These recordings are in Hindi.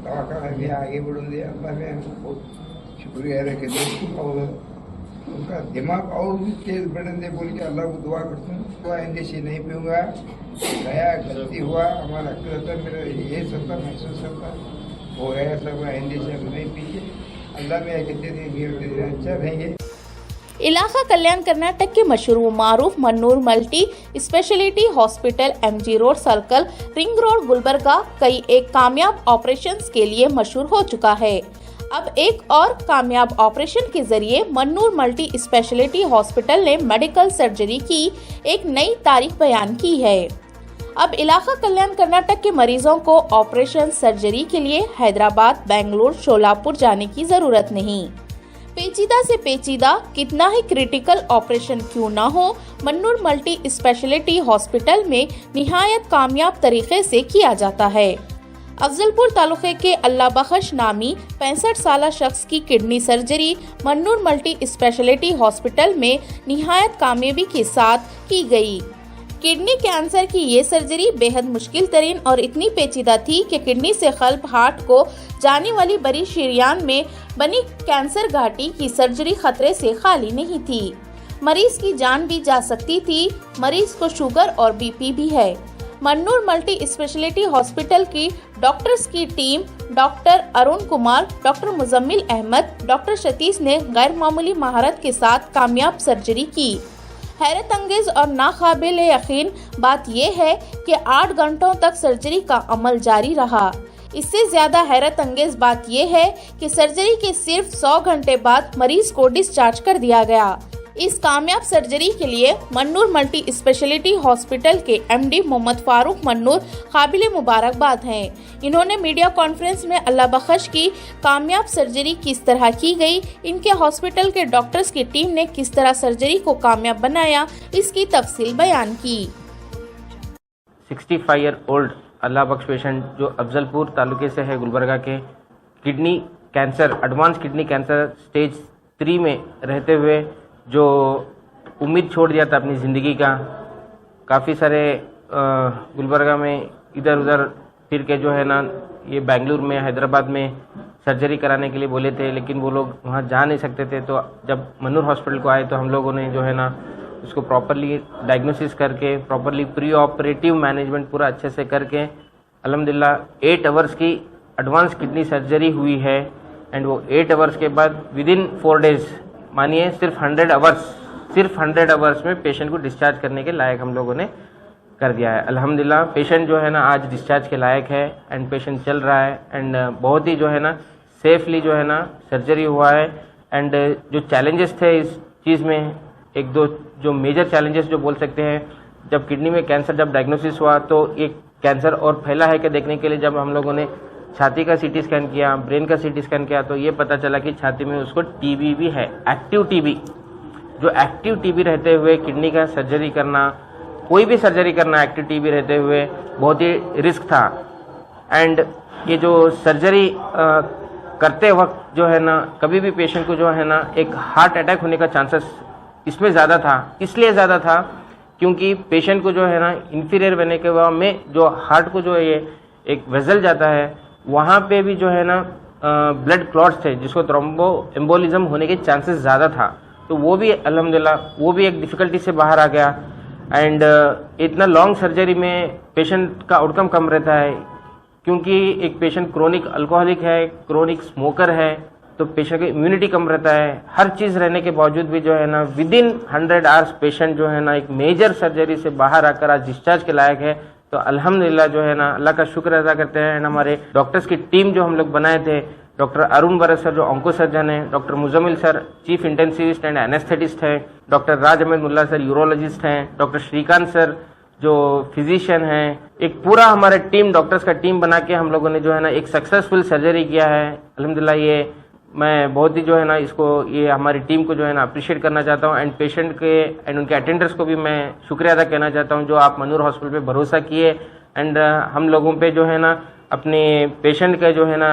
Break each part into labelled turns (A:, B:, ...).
A: दवाखाना भी आगे बढ़ूँ दिया। अल्लाह ने बहुत शुक्रिया है कि और उनका दिमाग और भी तेज बढ़ने दे बोल के अल्लाह को दुआ करता हूँ। तो आइंदे से नहीं पीऊँगा, गया गलती हुआ, हमारा अक्ल मेरा ये सब का महसूस होता हो गया, सब आइंदे से हम नहीं पीजिए। अल्लाह में कितने दिन अच्छा रहेंगे।
B: इलाका कल्याण कर्नाटक के मशहूर व मारूफ Mannur multi speciality hospital MG road circle ring road Gulbarga कई एक कामयाब ऑपरेशंस के लिए मशहूर हो चुका है। अब एक और कामयाब ऑपरेशन के जरिए मन्नूर मल्टी स्पेशलिटी हॉस्पिटल ने मेडिकल सर्जरी की एक नई तारीख बयान की है। अब इलाका कल्याण कर्नाटक के मरीजों को ऑपरेशन सर्जरी के लिए हैदराबाद, बेंगलुरु, शोलापुर जाने की जरूरत नहीं। पेचीदा से पेचीदा कितना ही क्रिटिकल ऑपरेशन क्यों न हो, मन्नूर मल्टी स्पेशलिटी हॉस्पिटल में निहायत कामयाब तरीके से किया जाता है। अफजलपुर तालुके के अल्लाह बख्श नामी 65 साल शख्स की kidney surgery Mannur multi speciality hospital में निहायत कामयाबी के साथ की गई। किडनी कैंसर की ये सर्जरी बेहद मुश्किल तरीन और इतनी पेचीदा थी कि किडनी से कल्ब हार्ट को जाने वाली बड़ी शरीयान में बनी कैंसर घाटी की सर्जरी खतरे से खाली नहीं थी। मरीज की जान भी जा सकती थी। मरीज को शुगर और BP भी है। मन्नूर मल्टी स्पेशलिटी हॉस्पिटल की डॉक्टर्स की team doctor Arun Kumar, doctor Muzammil Ahmed, doctor Satish ने गैर मामूली महारत के साथ कामयाब सर्जरी की। हैरत अंगेज और नाकाबिल यकीन बात यह है कि 8 घंटों तक सर्जरी का अमल जारी रहा। इससे ज्यादा हैरत अंगेज बात यह है कि सर्जरी के सिर्फ 100 घंटे बाद मरीज को डिस्चार्ज कर दिया गया। इस कामयाब सर्जरी के लिए मन्नूर मल्टी स्पेशलिटी हॉस्पिटल के MD मोहम्मद फारूक मन्नूर काबिल मुबारकबाद हैं। इन्होंने मीडिया कॉन्फ्रेंस में अल्लाह बख्श की कामयाब सर्जरी किस तरह की गई, इनके हॉस्पिटल के डॉक्टर्स की टीम ने किस तरह सर्जरी को कामयाब बनाया, इसकी तफसील बयान की।
C: 65 ईयर ओल्ड अल्लाह बख्श पेशेंट जो अफजलपुर तालुके से है गुलबर्गा के, kidney cancer, advance kidney cancer stage 3 में रहते हुए जो उम्मीद छोड़ दिया था अपनी ज़िंदगी का। काफ़ी सारे गुलबर्गा में इधर उधर फिर के जो है ना, ये बेंगलुरु में, हैदराबाद में सर्जरी कराने के लिए बोले थे, लेकिन वो लोग वहाँ जा नहीं सकते थे। तो जब मन्नूर हॉस्पिटल को आए तो हम लोगों ने जो है ना उसको प्रॉपरली डायग्नोसिस करके, प्रॉपरली प्री ऑपरेटिव मैनेजमेंट पूरा अच्छे से करके अल्हम्दुलिल्लाह 8 आवर्स की एडवांस किडनी सर्जरी हुई है। एंड वो 8 आवर्स के बाद विदिन 4 डेज, मानिए सिर्फ 100 आवर्स में पेशेंट को डिस्चार्ज करने के लायक हम लोगों ने कर दिया है। अल्हम्दुलिल्लाह पेशेंट जो है ना आज डिस्चार्ज के लायक है एंड पेशेंट चल रहा है एंड बहुत ही जो है ना सेफली जो है ना सर्जरी हुआ है। एंड जो चैलेंजेस थे इस चीज़ में, 1-2 जो मेजर चैलेंजेस जो बोल सकते हैं, जब किडनी में कैंसर जब डायग्नोसिस हुआ तो एक कैंसर और फैला है कि देखने के लिए जब हम लोगों ने छाती का CT स्कैन किया, ब्रेन का CT स्कैन किया, तो ये पता चला कि छाती में उसको TB भी है, एक्टिव TB। जो एक्टिव TB रहते हुए किडनी का सर्जरी करना, कोई भी सर्जरी करना एक्टिव TB रहते हुए बहुत ही रिस्क था। एंड ये जो सर्जरी करते वक्त जो है ना, कभी भी पेशेंट को जो है ना एक हार्ट अटैक होने का चांसेस इसमें ज़्यादा था। इसलिए ज़्यादा था क्योंकि पेशेंट को जो है ना इंफीरियर वेन केवा में जो हार्ट को जो है ये एक वेजल जाता है, वहाँ पे भी जो है ना ब्लड क्लॉट्स थे, जिसको थ्रोम्बो एम्बोलिज्म होने के चांसेस ज़्यादा था। तो वो भी अल्हम्दुलिल्लाह वो भी एक डिफ़िकल्टी से बाहर आ गया। एंड इतना लॉन्ग सर्जरी में पेशेंट का आउटकम कम रहता है क्योंकि एक पेशेंट क्रोनिक अल्कोहलिक है, क्रोनिक स्मोकर है, तो पेशेंट की इम्यूनिटी कम रहता है। हर चीज़ रहने के बावजूद भी जो है ना विदिन 100 आवर्स पेशेंट जो है ना एक मेजर सर्जरी से बाहर आकर आज डिस्चार्ज के लायक है। तो अल्हम्दुलिल्लाह जो है ना अल्लाह का शुक्र अदा करते हैं। एंड हमारे डॉक्टर्स की टीम जो हम लोग बनाए थे, डॉक्टर अरुण बरस सर जो ऑन्को सर्जन है, doctor Muzammil sir chief intensivist and anaesthetist है, डॉक्टर राज अहमद मुल्ला सर यूरोलॉजिस्ट हैं, डॉक्टर श्रीकांत सर जो फिजिशियन हैं, एक पूरा हमारे टीम डॉक्टर्स का टीम बना के हम लोगों ने जो है ना एक सक्सेसफुल सर्जरी किया है। अल्हम्दुलिल्लाह ये मैं बहुत ही जो है ना इसको ये हमारी टीम को जो है ना अप्रिशिएट करना चाहता हूँ। एंड पेशेंट के एंड उनके अटेंडर्स को भी मैं शुक्रिया अदा करना चाहता हूँ जो आप मन्नूर हॉस्पिटल पे भरोसा किए एंड हम लोगों पे जो है ना अपने पेशेंट का जो है ना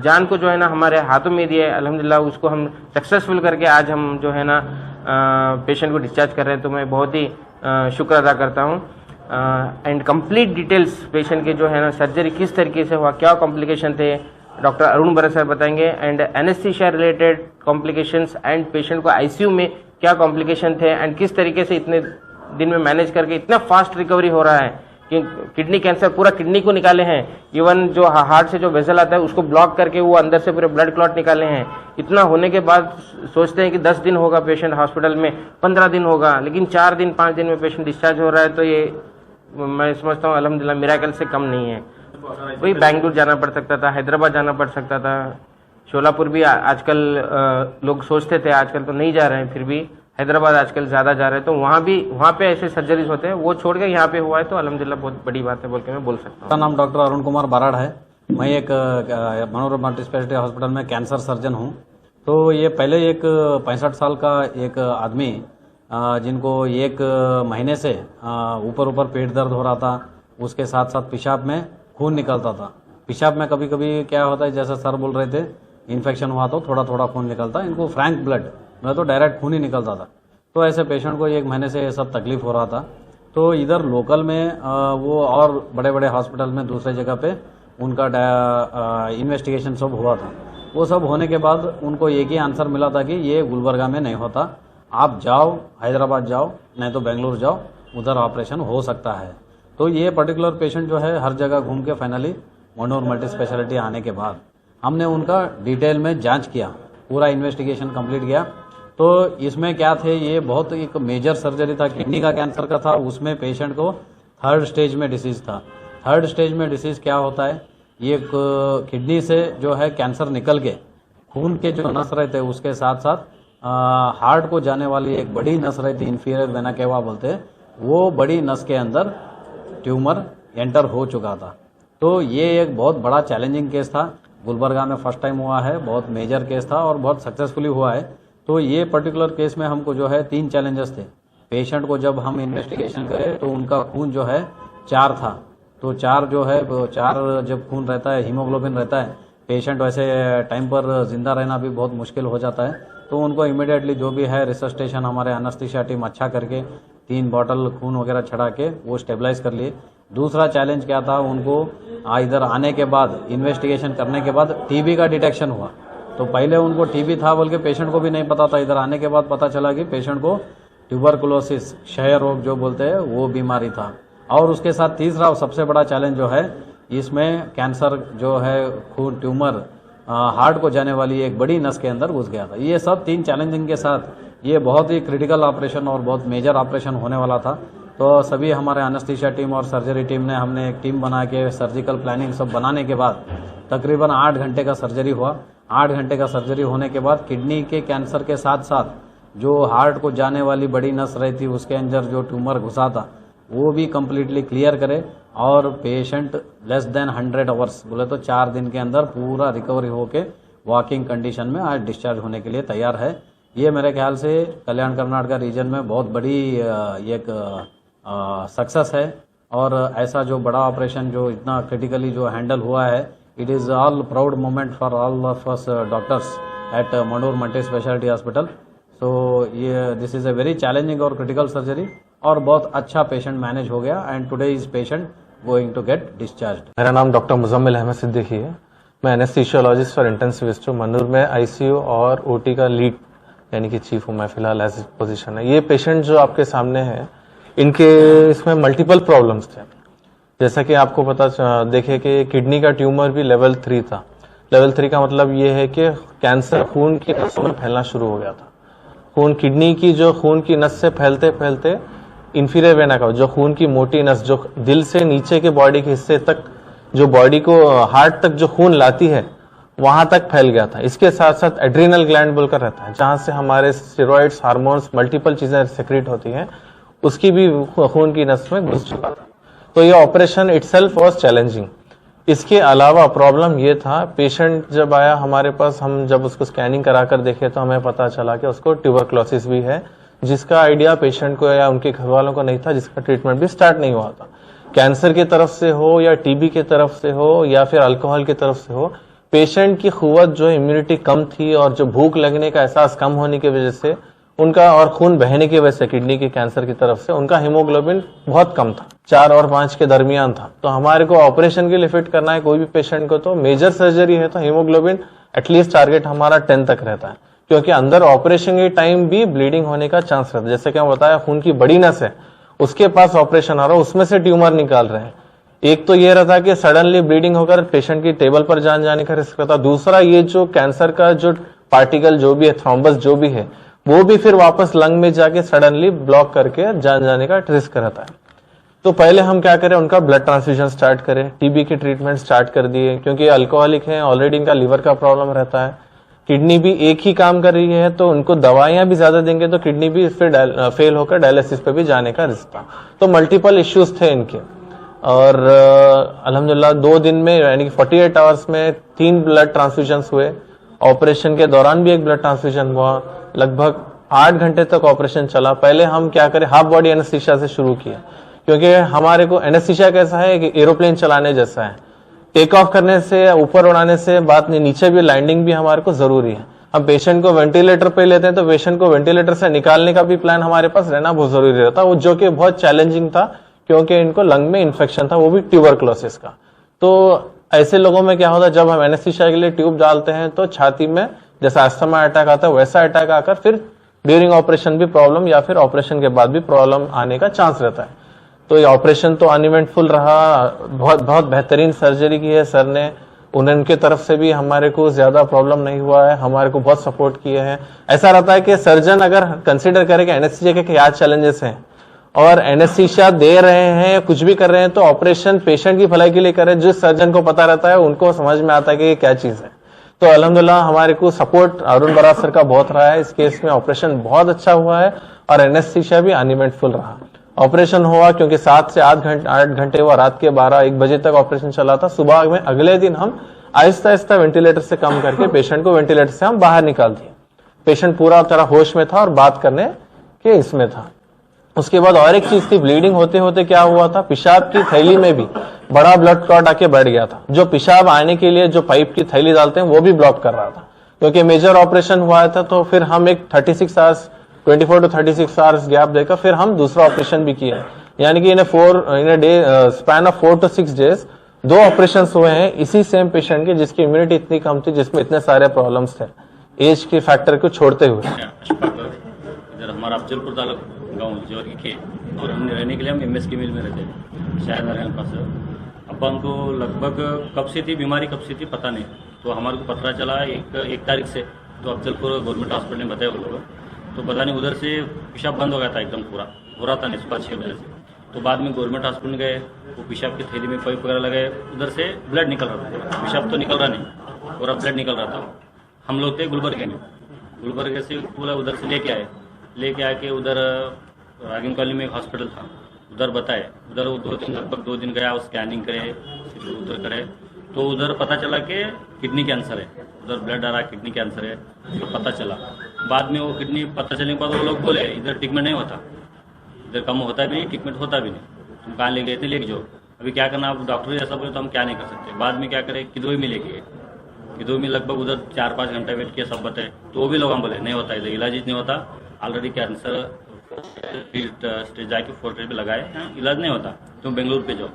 C: जान को जो है ना हमारे हाथों में दिए। अल्हम्दुलिल्लाह उसको हम सक्सेसफुल करके आज हम जो है ना पेशेंट को डिस्चार्ज कर रहे हैं, तो मैं बहुत ही शुक्र अदा करता हूँ। एंड कंप्लीट डिटेल्स पेशेंट के जो है ना सर्जरी किस तरीके से हुआ, क्या कॉम्प्लिकेशन थे, डॉक्टर अरुण बरा सर बताएंगे and anaesthesia related complications and patient को आईसीयू में क्या कॉम्प्लिकेशन थे एंड किस तरीके से इतने दिन में मैनेज करके इतना फास्ट रिकवरी हो रहा है कि किडनी कैंसर पूरा किडनी को निकाले हैं। इवन जो हार्ट से जो वेसल आता है उसको ब्लॉक करके वो अंदर से पूरे ब्लड क्लॉट निकाले हैं। इतना होने के बाद सोचते हैं कि 10 दिन होगा पेशेंट हॉस्पिटल में, 15 दिन होगा, लेकिन 4 दिन 5 दिन में पेशेंट डिस्चार्ज हो रहा है। तो ये मैं समझता हूँ अल्हम्दुलिल्लाह मिरेकल से कम नहीं है। वही बेंगलुरु जाना पड़ सकता था, हैदराबाद जाना पड़ सकता था, शोलापुर भी आजकल लोग सोचते थे, आजकल तो नहीं जा रहे हैं, फिर भी हैदराबाद आजकल ज़्यादा जा रहे हैं। तो वहाँ पे ऐसे सर्जरीज होते हैं, वो छोड़ के यहाँ पे हुआ है तो अल्हम्दुलिल्लाह बहुत बड़ी बात है बोल के मैं बोल सकता हूँ।
D: मेरा नाम डॉक्टर अरुण कुमार बाराड़ है। मैं एक मनोर मल्टी स्पेशलिटी हॉस्पिटल में कैंसर सर्जन हूँ। तो ये पहले एक 65 साल का एक आदमी जिनको 1 महीने से ऊपर पेट दर्द हो रहा था, उसके साथ साथ पेशाब में खून निकलता था। पेशाब में कभी कभी क्या होता है, जैसे सर बोल रहे थे, इन्फेक्शन हुआ तो थोड़ा थोड़ा खून निकलता, इनको फ्रैंक ब्लड में तो डायरेक्ट खून ही निकलता था। तो ऐसे पेशेंट को 1 महीने से ये सब तकलीफ हो रहा था। तो इधर लोकल में वो और बड़े बड़े हॉस्पिटल में दूसरे जगह पे उनका इन्वेस्टिगेशन सब हुआ था। वो सब होने के बाद उनको एक ही आंसर मिला था कि ये गुलबर्गा में नहीं होता, आप जाओ हैदराबाद जाओ, नहीं तो बेंगलुरु जाओ, उधर ऑपरेशन हो सकता है। तो ये पर्टिकुलर पेशेंट जो है हर जगह घूम के फाइनली मनोर मल्टी स्पेशलिटी आने के बाद हमने उनका डिटेल में जांच किया, पूरा इन्वेस्टिगेशन कंप्लीट किया। तो इसमें क्या थे, ये बहुत एक मेजर सर्जरी था, किडनी का कैंसर का था। उसमें पेशेंट को 3rd स्टेज में डिसीज था। 3rd स्टेज में डिसीज क्या होता है, ये किडनी से जो है कैंसर निकल के खून के जो नस रहते हैं उसके साथ साथ हार्ट को जाने वाली एक बड़ी नस रहती है, इंफीरियर वेना केवा बोलते हैं, वो बड़ी नस के अंदर ट्यूमर एंटर हो चुका था। तो ये एक बहुत बड़ा चैलेंजिंग केस था, गुलबर्गा में फर्स्ट टाइम हुआ है, बहुत मेजर केस था और बहुत सक्सेसफुली हुआ है। तो ये पर्टिकुलर केस में हमको जो है 3 चैलेंजेस थे। पेशेंट को जब हम इन्वेस्टिगेशन करें तो उनका खून जो है 4 था। तो 4 जो है 4 जब खून रहता है, हीमोग्लोबिन रहता है, पेशेंट वैसे टाइम पर जिंदा रहना भी बहुत मुश्किल हो जाता है। तो उनको इमीडिएटली जो भी है रिसस्टेशन हमारे एनेस्थीसिया टीम अच्छा करके 3 बॉटल खून वगैरह चढ़ा के वो स्टेबलाइज कर लिए। दूसरा चैलेंज क्या था, उनको इधर आने के बाद इन्वेस्टिगेशन करने के बाद टीबी का डिटेक्शन हुआ। तो पहले उनको टीबी था बोल के पेशेंट को भी नहीं पता था, इधर आने के बाद पता चला कि पेशेंट को ट्यूबरकुलोसिस, क्षय रोग जो बोलते हैं वो बीमारी था। और उसके साथ तीसरा सबसे बड़ा चैलेंज जो है, इसमें कैंसर जो है खून ट्यूमर हार्ट को जाने वाली एक बड़ी नस के अंदर घुस गया था। ये सब 3 चैलेंजिंग के साथ ये बहुत ही क्रिटिकल ऑपरेशन और बहुत मेजर ऑपरेशन होने वाला था। तो सभी हमारे एनेस्थीसिया टीम और सर्जरी टीम ने हमने एक टीम बना के सर्जिकल प्लानिंग सब बनाने के बाद तकरीबन 8 घंटे का सर्जरी हुआ। 8 घंटे का सर्जरी होने के बाद किडनी के कैंसर के साथ साथ जो हार्ट को जाने वाली बड़ी नस रहती उसके अंदर जो ट्यूमर घुसा था वो भी कम्प्लीटली क्लियर करे और पेशेंट लेस देन 100 आवर्स बोले तो 4 दिन के अंदर पूरा रिकवरी होके वॉकिंग कंडीशन में आज डिस्चार्ज होने के लिए तैयार है। ये मेरे ख्याल से कल्याण कर्नाटक रीजन में बहुत बड़ी एक सक्सेस है। और ऐसा जो बड़ा ऑपरेशन जो इतना क्रिटिकली जो हैंडल हुआ है, it is all proud moment for all of us doctors at Manor multi speciality hospital. So ये this is a very challenging और क्रिटिकल सर्जरी और बहुत अच्छा पेशेंट मैनेज हो गया and today is patient going to get discharge.
E: मेरा नाम डॉक्टर मुजम्मिल अहमद सिद्दीकी है। मैं एनेस्थीसियोलॉजिस्ट और इंटेंसिविस्ट हूँ। मनूर में आईसीयू और ओटी का लीड यानी कि चीफ हूँ मैं फिलहाल एज पोजीशन है। ये पेशेंट जो आपके सामने है, इनके इसमें मल्टीपल प्रॉब्लम्स थे। जैसा कि आपको पता देखे कि किडनी का ट्यूमर भी लेवल 3 था। लेवल 3 का मतलब ये है कि कैंसर खून की नसों में फैलना शुरू हो गया था। खून किडनी की जो खून की नस से फैलते फैलते इंफीरियर वेना का जो खून की मोटी नस जो दिल से नीचे के बॉडी के हिस्से तक जो बॉडी को हार्ट तक जो खून लाती है वहां तक फैल गया था। इसके साथ साथ एड्रिनल ग्लैंड बोलकर रहता है जहां से हमारे स्टेरॉइड्स, हार्मोन्स, मल्टीपल चीजें सेक्रेट होती हैं, उसकी भी खून की नस में घुस चुका था। तो ये ऑपरेशन इटसेल्फ वाज चैलेंजिंग। इसके अलावा प्रॉब्लम ये था, पेशेंट जब आया हमारे पास, हम जब उसको स्कैनिंग कराकर देखे तो हमें पता चला कि उसको ट्यूबरकुलोसिस भी है, जिसका आइडिया पेशेंट को या उनके घर वालों को नहीं था, जिसका ट्रीटमेंट भी स्टार्ट नहीं हुआ था। कैंसर की तरफ से हो या टीबी की तरफ से हो या फिर अल्कोहल की तरफ से हो, पेशेंट की कुव्वत जो इम्यूनिटी कम थी और जो भूख लगने का एहसास कम होने की वजह से उनका और खून बहने की वजह से किडनी के कैंसर की तरफ से उनका हीमोग्लोबिन बहुत कम था, 4 और 5 के दरमियान था। तो हमारे को ऑपरेशन के लिए फिट करना है कोई भी पेशेंट को, तो मेजर सर्जरी है तो हीमोग्लोबिन एटलीस्ट टारगेट हमारा 10 तक रहता है, क्योंकि अंदर ऑपरेशन के टाइम भी ब्लीडिंग होने का चांस रहता है। जैसे कि मैं बताया, खून की बड़ी नस है, उसके पास ऑपरेशन आ रहा है, उसमें से ट्यूमर निकाल रहे हैं। एक तो ये रहता कि सडनली ब्लीडिंग होकर पेशेंट की टेबल पर जान जाने का रिस्क रहता। दूसरा, ये जो कैंसर का जो पार्टिकल जो भी है, थ्रोम्बस जो भी है, वो भी फिर वापस लंग में जाके सडनली ब्लॉक करके जान जाने का रिस्क रहता है। तो पहले हम क्या करें, उनका ब्लड ट्रांसफ्यूजन स्टार्ट करें, टीबी की ट्रीटमेंट स्टार्ट कर दिए, क्योंकि अल्कोहलिक है, ऑलरेडी इनका लीवर का प्रॉब्लम रहता है, किडनी भी एक ही काम कर रही है, तो उनको दवाइयां भी ज्यादा देंगे तो किडनी भी फिर फेल होकर डायलिसिस पे भी जाने का रिस्क था। तो मल्टीपल इश्यूज थे इनके, और अल्हम्दुलिल्लाह 2 दिन में यानी कि 48 आवर्स में 3 ब्लड ट्रांसफ्यूजन हुए। ऑपरेशन के दौरान भी एक ब्लड ट्रांसफ्यूजन हुआ। लगभग 8 घंटे तक ऑपरेशन चला। पहले हम क्या करें, हाफ बॉडी एनेस्थीसिया से शुरू किया, क्योंकि हमारे को एनेस्थीसिया कैसा है कि एरोप्लेन चलाने जैसा है, टेक ऑफ करने से ऊपर उड़ाने से बात नहीं, नीचे भी लैंडिंग भी हमारे को जरूरी है। हम पेशेंट को वेंटिलेटर पे लेते हैं तो पेशेंट को वेंटिलेटर से निकालने का भी प्लान हमारे पास रहना बहुत जरूरी रहता, वो जो कि बहुत चैलेंजिंग था, क्योंकि इनको लंग में इन्फेक्शन था, वो भी ट्यूबरकुलोसिस का। तो ऐसे लोगों में क्या होता है, जब हम एनेस्थीसिया के लिए ट्यूब डालते हैं तो छाती में जैसा अस्थमा अटैक आता है वैसा अटैक आकर फिर ड्यूरिंग ऑपरेशन भी प्रॉब्लम या फिर ऑपरेशन के बाद भी प्रॉब्लम आने का चांस रहता है। तो ये ऑपरेशन तो अनइवेंटफुल रहा, बहुत बहुत बेहतरीन सर्जरी की है सर ने, उनके तरफ से भी हमारे को ज्यादा प्रॉब्लम नहीं हुआ है, हमारे को बहुत सपोर्ट किए हैं। ऐसा रहता है कि सर्जन अगर कंसिडर करे कि एनेस्थीसिया के क्या चैलेंजेस हैं और एनेस्थीसिया दे रहे हैं, कुछ भी कर रहे हैं, तो ऑपरेशन पेशेंट की भलाई के लिए करें। जिस सर्जन को पता रहता है उनको समझ में आता है कि ये क्या चीज है। तो अल्हम्दुलिल्लाह हमारे को सपोर्ट अरुण बराड़ सर का बहुत रहा है। इस केस में ऑपरेशन बहुत अच्छा हुआ है और एनेस्थीसिया भी अनइवेंटफुल रहा। ऑपरेशन हुआ क्योंकि 7 से 8 घंटे हुआ, रात के 12-1 बजे तक ऑपरेशन चला था। सुबह में अगले दिन हम आहिस्ता आहिस्ता वेंटिलेटर से कम करके पेशेंट को वेंटिलेटर से हम बाहर निकाल दिए। पेशेंट पूरा तरह होश में था और बात करने के इसमें था। उसके बाद और एक चीज थी, ब्लीडिंग होते होते क्या हुआ था, पेशाब की थैली में भी बड़ा ब्लड क्लॉट आके बैठ गया था। जो पेशाब आने के लिए जो पाइप की थैली डालते हैं वो भी ब्लॉक कर रहा था। क्योंकि मेजर ऑपरेशन हुआ था तो फिर हम एक 24 to 36 आवर्स गैप देकर फिर हम दूसरा ऑपरेशन भी किया। यानी कि in day span of 4 to 6 days 2 operation हुए हैं इसी सेम पेशेंट के, जिसकी इम्यूनिटी इतनी कम थी, जिसमें इतने सारे प्रॉब्लम्स थे एज के फैक्टर को छोड़ते हुए।
F: इधर हमारा अफजलपुर तालुका गाँव जोर के, और हम रहने के लिए हम MSK मिल में रहते हैं, शायद नारायण पास। अब हमको लगभग कब से थी बीमारी, कब से थी पता नहीं। तो हमारे को पता चला एक तारीख से, तो अफजलपुर गवर्नमेंट हॉस्पिटल ने बताया वो लोग, तो पता नहीं उधर से पेशाब बंद हो गया था, एकदम पूरा हो रहा था निस्पत 6 बजे से। तो बाद में गवर्नमेंट हॉस्पिटल गए, वो पेशाब की थैली में पाइप वगैरह लगाए, उधर से ब्लड निकल रहा था, पेशाब तो निकल रहा नहीं, पूरा ब्लड निकल रहा था। हम लोग थे गुलबर्गे में, गुलबर्गे से पूरा उधर से लेके आके उधर रागिंग कॉलोनी में एक हॉस्पिटल था, उधर बताए। उधर वो लगभग 2 दिन गया, स्कैनिंग करे, उधर करे, तो उधर पता चला कि किडनी कैंसर है। उधर ब्लड आ रहा, किडनी कैंसर है, तो पता चला। बाद में वो किडनी पता चलने के बाद वो लोग बोले इधर ट्रीटमेंट नहीं होता, इधर कम होता भी नहीं, ट्रीटमेंट होता भी नहीं। तुम कहाँ ले गए थे, लेके जाओ, अभी क्या करना, आप डॉक्टर ऐसा बोले तो हम क्या नहीं कर सकते। बाद में क्या करें, किदोई में लेके गए, किदोई में लगभग उधर 4-5 घंटे वेट किया, सब बताए, तो वो भी लोग हम बोले नहीं होता, इधर इलाज नहीं होता, ऑलरेडी कैंसर स्टेज जाके 4 पे लगाए, इलाज नहीं होता, तुम बेंगलुरु पे जाओ।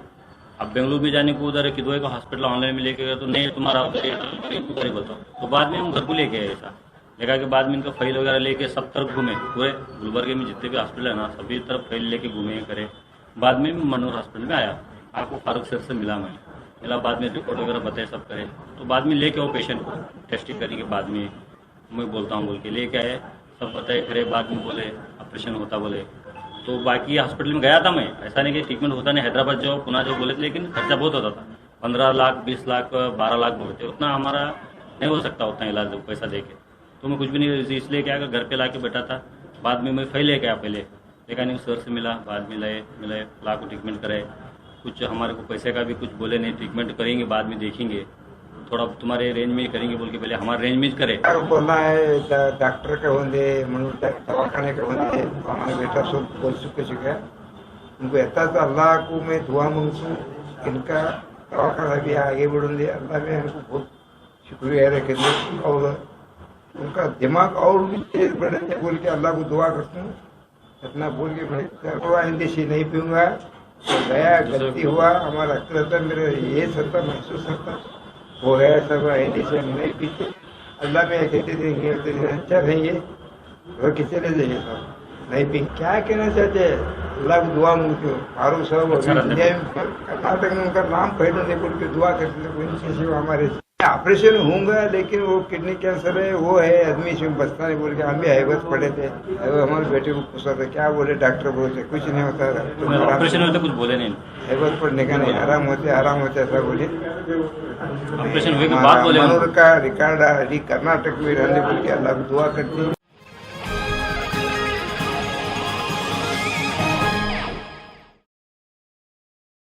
F: अब बेंगलुरु में जाने को उधर किदोई का हॉस्पिटल ऑनलाइन में लेके गए, तो नहीं तुम्हारा बताओ। तो बाद में हम घर को लेके आए, ऐसा लेकर के बाद में इनका फाइल वगैरह लेके सब तरफ घूमे, पूरे गुलबर्गे में जितने भी हॉस्पिटल है ना सभी तरफ फाइल लेके घूमे करे। बाद में मनोर हॉस्पिटल में आया, आपको फारूक सर से मिला, मिला, बाद में रिपोर्ट वगैरह बताए, सब करे। तो बाद में लेके आओ पेशेंट को, टेस्टिंग करने के बाद में मैं बोलता हूँ बोल के लेके आए, सब बताए करे। बाद में बोले ऑपरेशन होता बोले, तो बाकी हॉस्पिटल में गया था मैं, ऐसा नहीं कि ट्रीटमेंट होता नहीं, हैदराबाद जाओ, पुणे जाओ बोले थे, लेकिन खर्चा बहुत होता था, 15 लाख, 20 लाख, 12 लाख बोलते, उतना हमारा नहीं हो सकता, उतना इलाज पैसा दे के। तो मैं कुछ भी नहीं, इसलिए क्या घर पे ला के बैठा था। बाद में मैं फाइल लेके आया, पहले देखा नहीं, सर से मिला, बाद में मिले, ला को ट्रीटमेंट कराए, कुछ हमारे को पैसे का भी कुछ बोले नहीं, ट्रीटमेंट करेंगे बाद में देखेंगे, थोड़ा तुम्हारे रेंज में करेंगे बोल के पहले हमारे रेंज में करे।
A: बोलना है डॉक्टर के होंगे दवाखाने के होंगे, हमारे बेटा सब बोल चुके उनको ऐसा तो अल्लाह को मैं दुआ मांगू, इनका दवाखाना भी आगे बढ़ूंगे, अल्लाह में हमको बहुत शुक्रिया रखे। और उनका दिमाग और भी तेज बढ़े बोल के अल्लाह को दुआ करता हूँ। इतना बोल के मैं आइंदे से नहीं पीऊंगा। तो गया, गलती हुआ, हमारा रहता मेरे ये सत्ता महसूस होता हो गया सब। आइंदे से हम नहीं पीते। अल्लाह में कहते थे अच्छा रहेंगे और किसे ले जाइए सब नहीं पी। क्या कहना चाहते हैं? अल्लाह को दुआ मांगते फारूक साहब कर्नाटक में उनका नाम पहले नहीं बोल के दुआ करते थे। कोई हमारे ऑपरेशन होगा लेकिन वो किडनी कैंसर है, वो है आदमी से बचता नहीं बोल के हम भी हैबत पड़े थे। हमारे बेटे को पूछा था क्या बोले, डॉक्टर बोलते कुछ नहीं होता।
F: ऑपरेशन में तो कुछ बोले नहीं,
A: हैबत पड़ने का नहीं, आराम होते ऐसा बोले।
F: ऑपरेशन हुए के बाद बोले
A: मनोर का रिकॉर्ड कर्नाटक में रहने बोल के अल्लाह को दुआ करती।